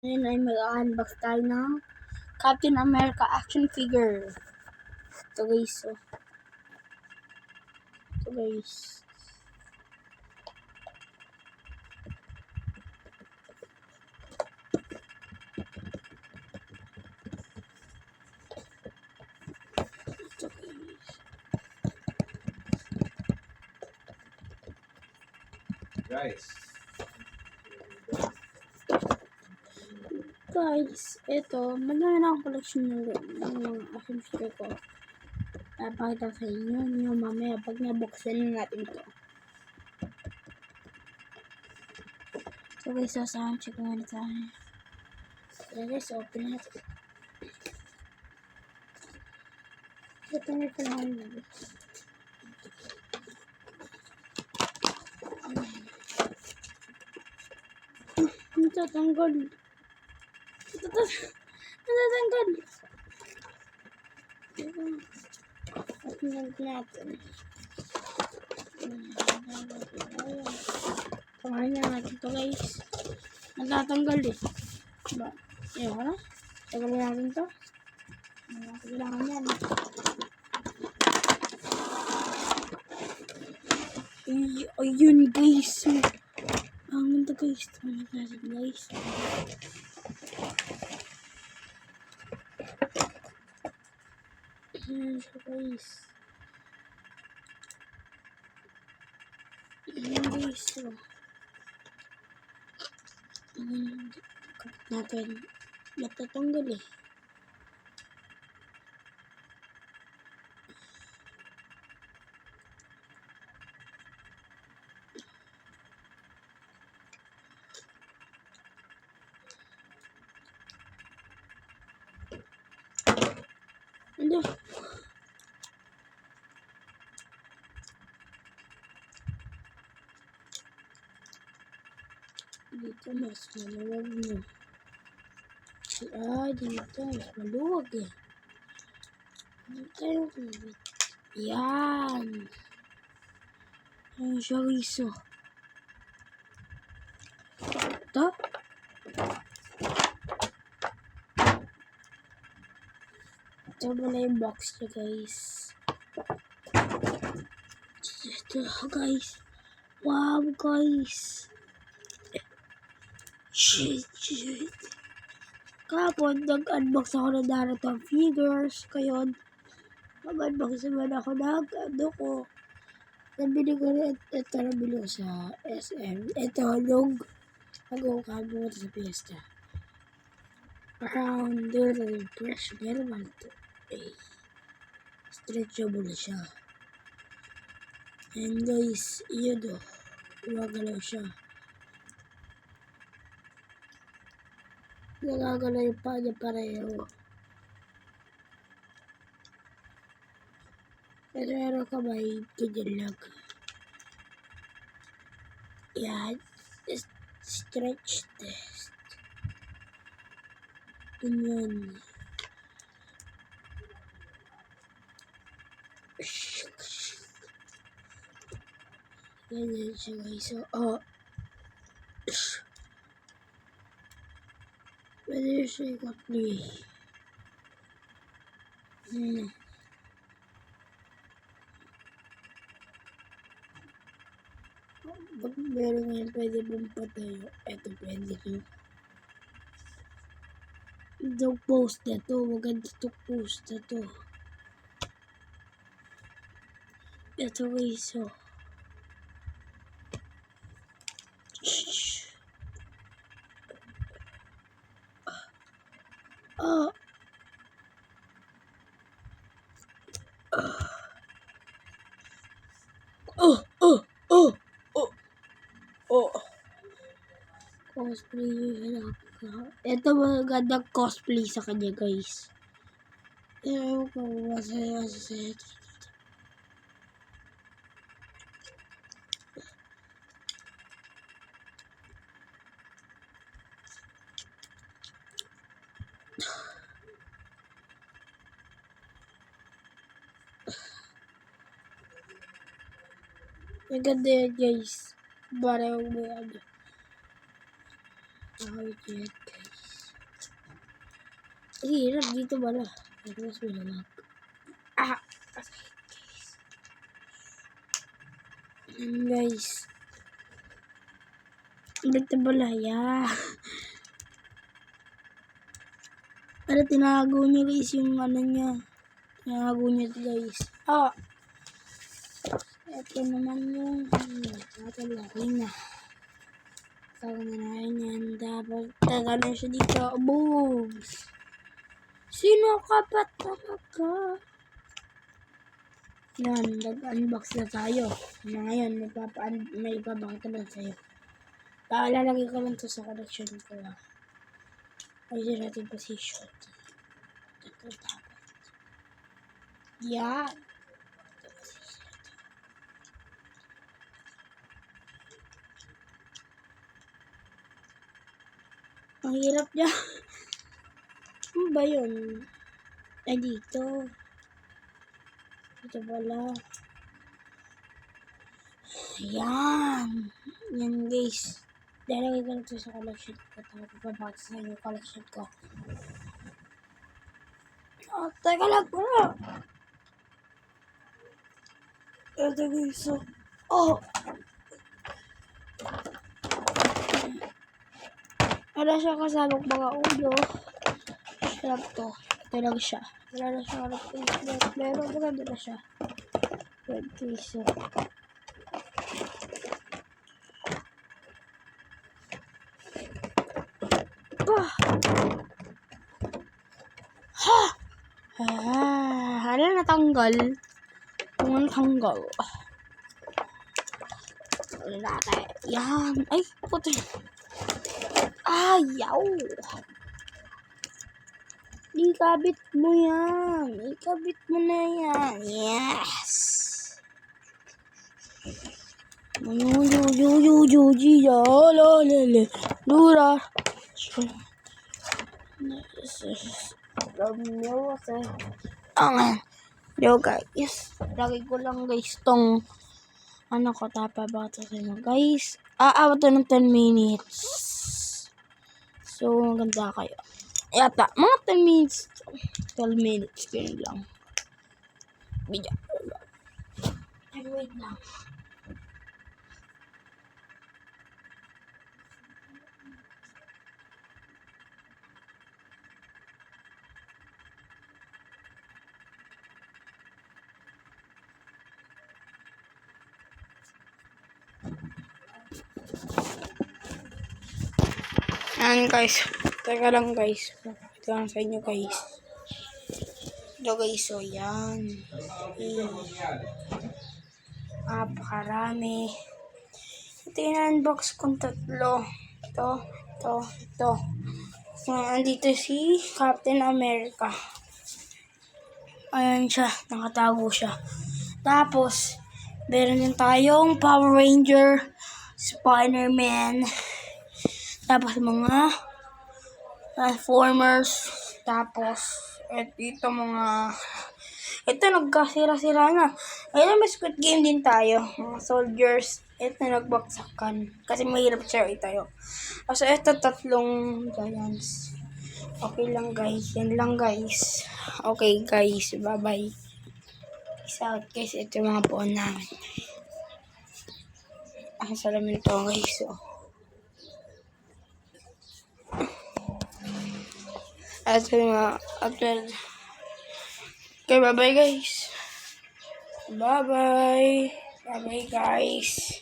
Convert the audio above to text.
Ngayon ay mag-unbox tayo ng Captain America action figure. Ito guys, oh. Ito guys. Ito Guys. Guys, ito, madami na akong collection ng mga action figure ko. Napakita sa inyo nyo mamaya pag nabuksan natin ito. So guys, sound check muna tayo. So guys, open natin. Ito na ito lang guys. Natatanggal. Natatanggal. Tingnan natin. Pangalan natin ito guys. Natatanggal eh. Diba? Ayun ko na. Tagal natin ito. Kailangan yan. Ayun guys. Ang ganda guys. Tingnan natin guys. Ayan siya guys. Ayan guys. Ayan. Kapit natin. Natatanggal eh. Ano? Dito mas maluwag mo. Dito mas maluwag eh. Dito yung kumabit. Yan. Ayan siya guys. Ito. Ito muna yung box niya guys. Ito guys. Wow guys. Shit. Kapon, nag-unbox ako ng Naruto figures. Kayon, mag-unbox naman ako ng ano ko. Nabili ko rin, ito nabili ko sa SM. Ito, nung mag-ukabo ko sa fiesta. Around there na yung fresh. Pero man ito. Eh, stretchable siya. And guys, yun o. Gumagalaw siya. Nagagalaw yung paa niya pareho. Pero meron kamay, ganyan lang. Yan. Stretch test. Ganyan. Ganyan siya guys. So, pwede siya i-play. Pag meron ngayon pwede mong patayo, eto pwede nyo. Itong post na to, maganda itong post na to. Eto guys, so. Cosplay yung ito magandang cosplay sa kanya guys. Ewan ko masaya sa maganda yan guys. Parang may ano. Tawag yan guys. Hirap dito bala. Ito mas malamag. Ah! Yan guys. Ulit na bala. Yeah. Pero tinago niya guys yung ano niya. Tinago niya guys. Ah! Ito naman yung natalaki na. Tawag na natin yan. Dapat tagalan siya dito. Boom! Sino ka ba talaga? Yan, nag-unbox na tayo. Ngayon, may ipapakita lang sa'yo. Lalagay ko lang to sa collection ko. Ayun natin position. Ito dapat. Yan. Ang hirap niya. Ano ba yun? Ay, dito. Dito pala. Yan. Yan guys. Lalagay ko lang ito sa collection ko. Tapos babakit sa yung collection ko. Oh, teka lang pala. Ito guys. So, oh. Wala siya kasabang mga ulo. Sarap to. Ito lang siya. Wala na siya harap Facebook. Pero maganda na siya. 20 so. Ano natanggal? Kung natanggal. Wala natin. Yan. Ay, puti. Ayaw. Ikabit mo yan. Ikabit mo na yan. Yes. Lura. Yo guys. Lagi ko lang guys tong ano ko tapa ba ito sa inyo guys. Aabot to ng 10 minutes. So maganda kayo. Yata, mga 10 minutes. 12 minutes. Ganyan lang. Video. Ay, wait lang. Ayan guys. Teka lang guys. Ito lang sa inyo guys. Ito guys. So yan. Napakarami. Ito yung unbox kong tatlo. Ito. So andito si Captain America. Ayan siya. Nakatago siya. Tapos meron din tayong Power Ranger, Spider-Man. Tapos mga Transformers. Tapos ito mga ito nagkasira-sira na. Ayun, may Squid Game din tayo. Mga soldiers. Ito nagbaksakan. Kasi mahirap siya itayo. So ito tatlong giants. Okay lang guys. Yan lang guys. Okay guys. Bye bye. Peace out guys. Ito yung mga buon namin. Ang salamin to guys. So. At mga upload. Okay, bye-bye guys. Bye-bye. Bye-bye guys.